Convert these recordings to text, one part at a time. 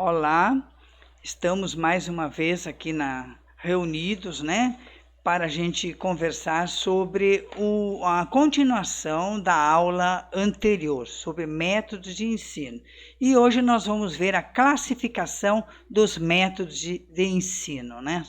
Olá, estamos mais uma vez aqui reunidos, né, para a gente conversar sobre a continuação da aula anterior, sobre métodos de ensino. E hoje nós vamos ver a classificação dos métodos de ensino, né?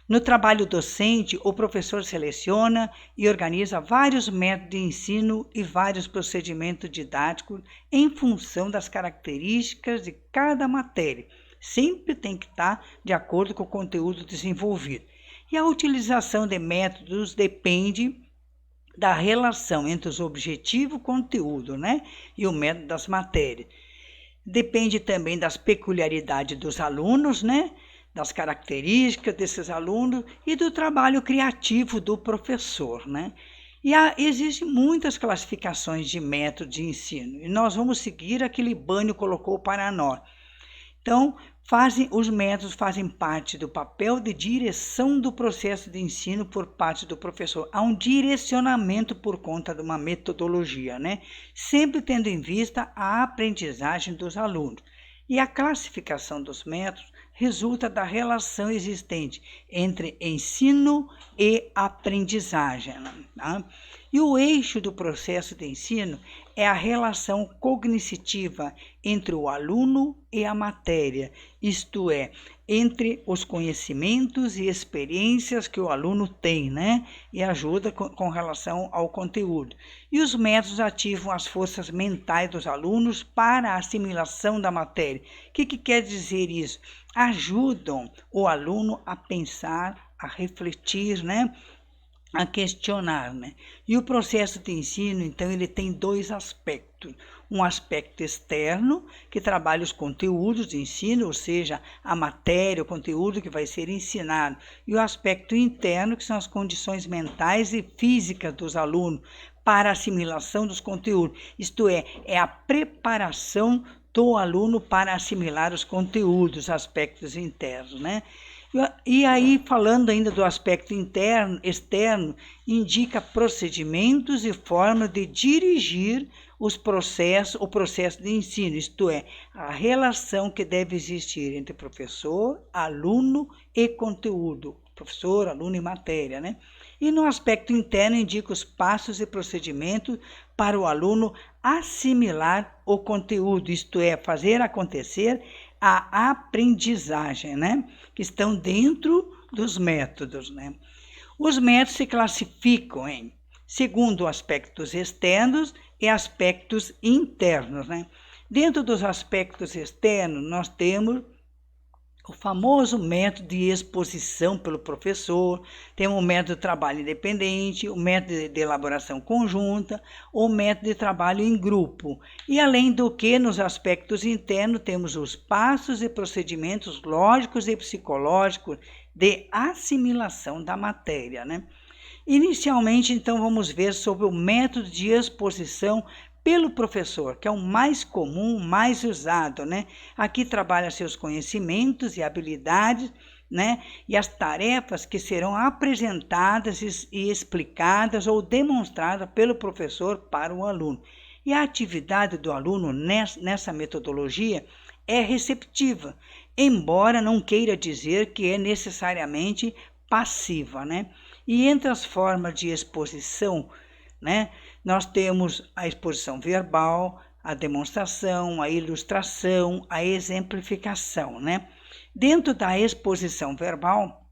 No trabalho docente, o professor seleciona e organiza vários métodos de ensino e vários procedimentos didáticos em função das características de cada matéria. Sempre tem que estar de acordo com o conteúdo desenvolvido. E a utilização de métodos depende da relação entre os objetivos e o conteúdo, né? E o método das matérias. Depende também das peculiaridades dos alunos, né? Das características desses alunos e do trabalho criativo do professor, né? E existem muitas classificações de método de ensino, e nós vamos seguir a que Libânio colocou para nós. Então, os métodos fazem parte do papel de direção do processo de ensino por parte do professor. Há um direcionamento por conta de uma metodologia, né? Sempre tendo em vista a aprendizagem dos alunos. E a classificação dos métodos resulta da relação existente entre ensino e aprendizagem. Tá? E o eixo do processo de ensino é a relação cognitiva entre o aluno e a matéria, isto é, entre os conhecimentos e experiências que o aluno tem, né? E ajuda com relação ao conteúdo. E os métodos ativam as forças mentais dos alunos para a assimilação da matéria. O que quer dizer isso? Ajudam o aluno a pensar, a refletir, né? A questionar, né? E o processo de ensino, então, ele tem dois aspectos. Um aspecto externo, que trabalha os conteúdos de ensino, ou seja, a matéria, o conteúdo que vai ser ensinado. E o aspecto interno, que são as condições mentais e físicas dos alunos para a assimilação dos conteúdos. Isto é a preparação do aluno para assimilar os conteúdos, aspectos internos, né? E aí, falando ainda do aspecto externo, indica procedimentos e formas de dirigir o processo de ensino, isto é, a relação que deve existir entre professor, aluno e conteúdo, professor, aluno e matéria, né? E no aspecto interno indica os passos e procedimentos para o aluno assimilar o conteúdo, isto é, fazer acontecer a aprendizagem, né? Que estão dentro dos métodos, né? Os métodos se classificam segundo aspectos externos e aspectos internos, né? Dentro dos aspectos externos, nós temos o famoso método de exposição pelo professor, temos o método de trabalho independente, o método de elaboração conjunta, o método de trabalho em grupo. E além do que, nos aspectos internos, temos os passos e procedimentos lógicos e psicológicos de assimilação da matéria, né? Inicialmente, então, vamos ver sobre o método de exposição pelo professor, que é o mais comum, mais usado, né? Aqui trabalha seus conhecimentos e habilidades, né? E as tarefas que serão apresentadas e explicadas ou demonstradas pelo professor para o aluno. E a atividade do aluno nessa metodologia é receptiva, embora não queira dizer que é necessariamente passiva, né? E entre as formas de exposição, né, nós temos a exposição verbal, a demonstração, a ilustração, a exemplificação, né? Dentro da exposição verbal,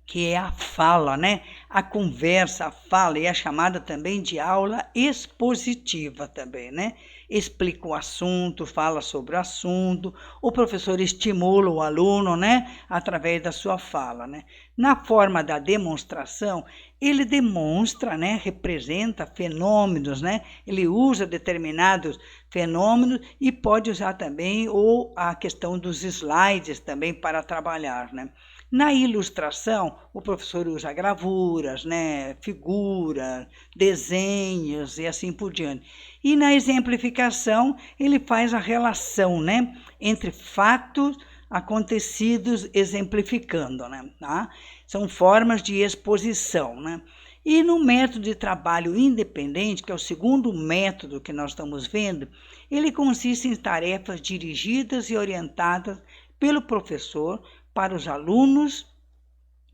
que é a fala, né? A conversa, a fala, e é chamada também de aula expositiva também, né? Explica o assunto, fala sobre o assunto, o professor estimula o aluno, né? Através da sua fala, né? Na forma da demonstração, ele demonstra, né? Representa fenômenos, né? Ele usa determinados fenômenos e pode usar também a questão dos slides também para trabalhar, né? Na ilustração, o professor usa gravuras, né, figuras, desenhos e assim por diante. E na exemplificação, ele faz a relação, né, entre fatos acontecidos exemplificando, né, tá? São formas de exposição, né? E no método de trabalho independente, que é o segundo método que nós estamos vendo, ele consiste em tarefas dirigidas e orientadas pelo professor para os alunos,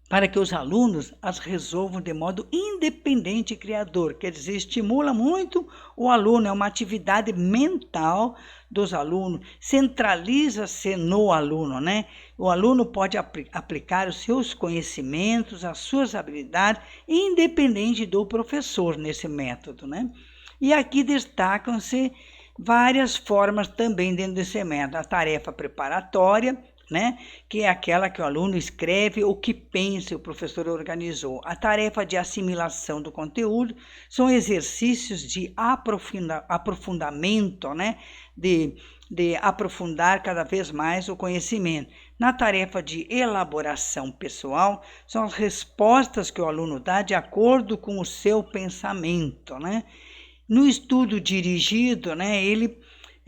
para que os alunos as resolvam de modo independente e criador. Quer dizer, estimula muito o aluno, é uma atividade mental dos alunos, centraliza-se no aluno, né? O aluno pode aplicar os seus conhecimentos, as suas habilidades, independente do professor nesse método, né? E aqui destacam-se várias formas também dentro desse método. A tarefa preparatória, né, que é aquela que o aluno escreve o que pensa, o professor organizou. A tarefa de assimilação do conteúdo são exercícios de aprofundamento, né, de aprofundar cada vez mais o conhecimento. Na tarefa de elaboração pessoal, são as respostas que o aluno dá de acordo com o seu pensamento, né? No estudo dirigido, né,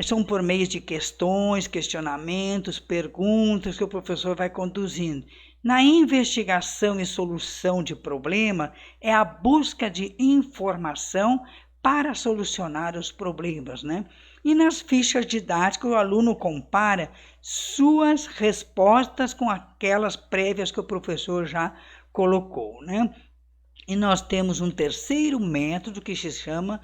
são por meio de questões, questionamentos, perguntas que o professor vai conduzindo. Na investigação e solução de problema, é a busca de informação para solucionar os problemas, né? E nas fichas didáticas, o aluno compara suas respostas com aquelas prévias que o professor já colocou, né? E nós temos um terceiro método que se chama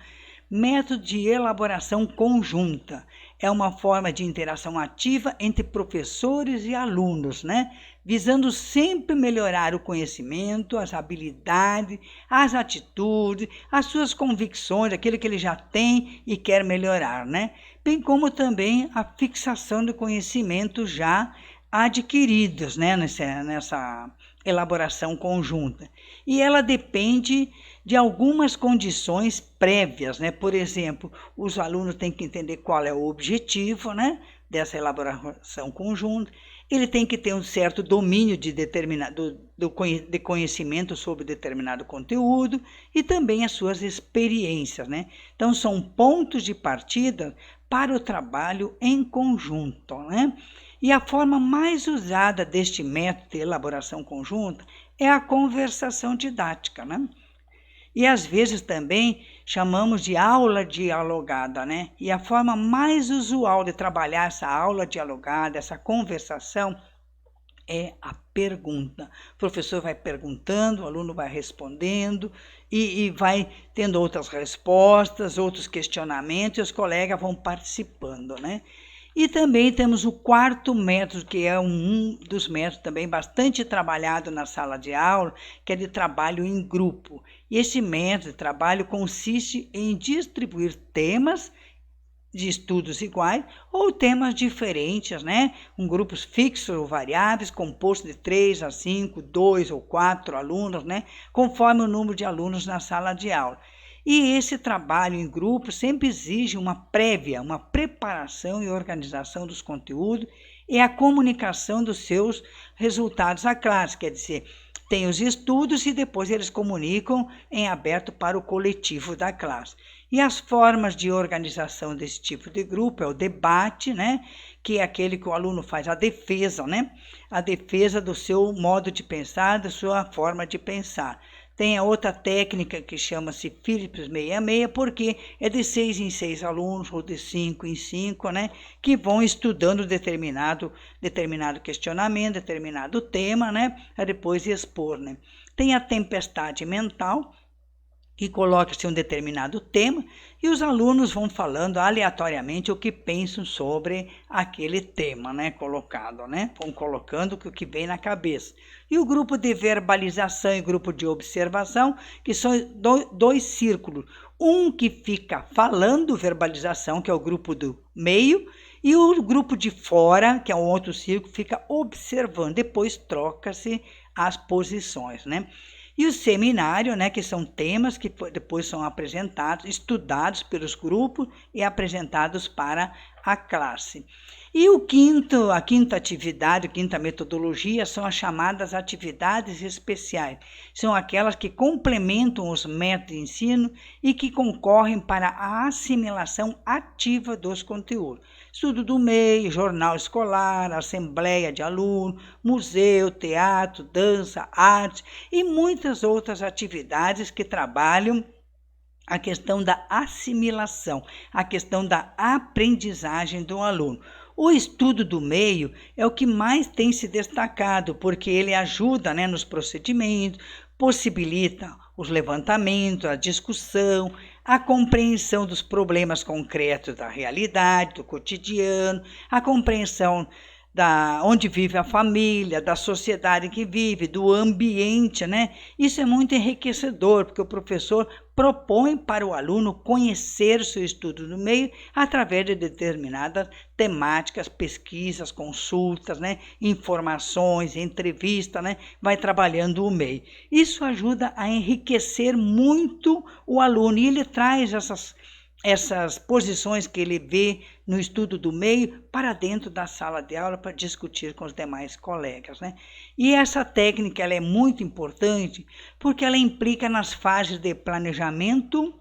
método de elaboração conjunta. É uma forma de interação ativa entre professores e alunos, né? Visando sempre melhorar o conhecimento, as habilidades, as atitudes, as suas convicções, aquilo que ele já tem e quer melhorar, né? Bem como também a fixação do conhecimento já adquiridos, né? Nessa elaboração conjunta. E ela depende de algumas condições prévias, né? Por exemplo, os alunos têm que entender qual é o objetivo, né, dessa elaboração conjunta. Ele tem que ter um certo domínio de de conhecimento sobre determinado conteúdo e também as suas experiências, né? Então, são pontos de partida para o trabalho em conjunto, né? E a forma mais usada deste método de elaboração conjunta é a conversação didática, né? E às vezes também chamamos de aula dialogada, né? E a forma mais usual de trabalhar essa aula dialogada, essa conversação, é a pergunta. O professor vai perguntando, o aluno vai respondendo e vai tendo outras respostas, outros questionamentos, e os colegas vão participando, né? E também temos o quarto método, que é um dos métodos também bastante trabalhado na sala de aula, que é de trabalho em grupo. E esse método de trabalho consiste em distribuir temas de estudos iguais ou temas diferentes, né? Com grupos fixos ou variáveis, composto de 3 a 5, 2 ou 4 alunos, né? Conforme o número de alunos na sala de aula. E esse trabalho em grupo sempre exige uma preparação e organização dos conteúdos e a comunicação dos seus resultados à classe, quer dizer, tem os estudos e depois eles comunicam em aberto para o coletivo da classe. E as formas de organização desse tipo de grupo é o debate, né, que é aquele que o aluno faz a defesa, né, a defesa do seu modo de pensar, da sua forma de pensar. Tem a outra técnica que chama-se Phillips 66, porque é de 6 em 6 alunos, ou de 5 em 5, né, que vão estudando determinado questionamento, determinado tema, né, para depois expor, né. Tem a tempestade mental, que coloca-se um determinado tema e os alunos vão falando aleatoriamente o que pensam sobre aquele tema, né, colocado, né? Vão colocando o que vem na cabeça. E o grupo de verbalização e grupo de observação, que são dois círculos. Um que fica falando, verbalização, que é o grupo do meio, e o grupo de fora, que é um outro círculo, fica observando. Depois troca-se as posições, né? E o seminário, né, que são temas que depois são apresentados, estudados pelos grupos e apresentados para a classe. E a quinta atividade, a quinta metodologia são as chamadas atividades especiais. São aquelas que complementam os métodos de ensino e que concorrem para a assimilação ativa dos conteúdos. Estudo do meio, jornal escolar, assembleia de alunos, museu, teatro, dança, arte e muitas outras atividades que trabalham a questão da assimilação, a questão da aprendizagem do aluno. O estudo do meio é o que mais tem se destacado, porque ele ajuda, nos procedimentos, possibilita os levantamentos, a discussão, a compreensão dos problemas concretos da realidade, do cotidiano, a compreensão da onde vive a família, da sociedade que vive, do ambiente, Isso é muito enriquecedor, porque o professor propõe para o aluno conhecer o seu estudo do meio através de determinadas temáticas, pesquisas, consultas, informações, entrevistas, vai trabalhando o meio. Isso ajuda a enriquecer muito o aluno e ele traz essas posições que ele vê no estudo do meio para dentro da sala de aula para discutir com os demais colegas. E essa técnica ela é muito importante porque ela implica nas fases de planejamento,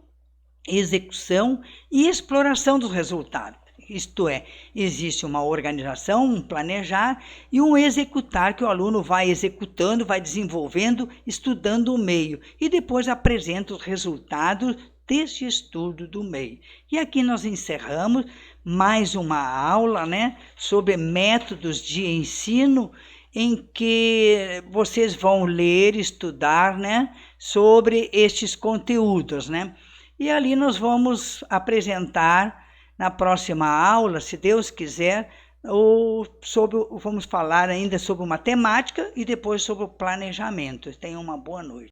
execução e exploração dos resultados. Isto é, existe uma organização, um planejar e um executar, que o aluno vai executando, vai desenvolvendo, estudando o meio e depois apresenta os resultados deste estudo do meio. E aqui nós encerramos mais uma aula, sobre métodos de ensino, em que vocês vão ler, estudar, sobre estes conteúdos, E ali nós vamos apresentar na próxima aula, se Deus quiser, vamos falar ainda sobre matemática e depois sobre o planejamento. Tenham uma boa noite.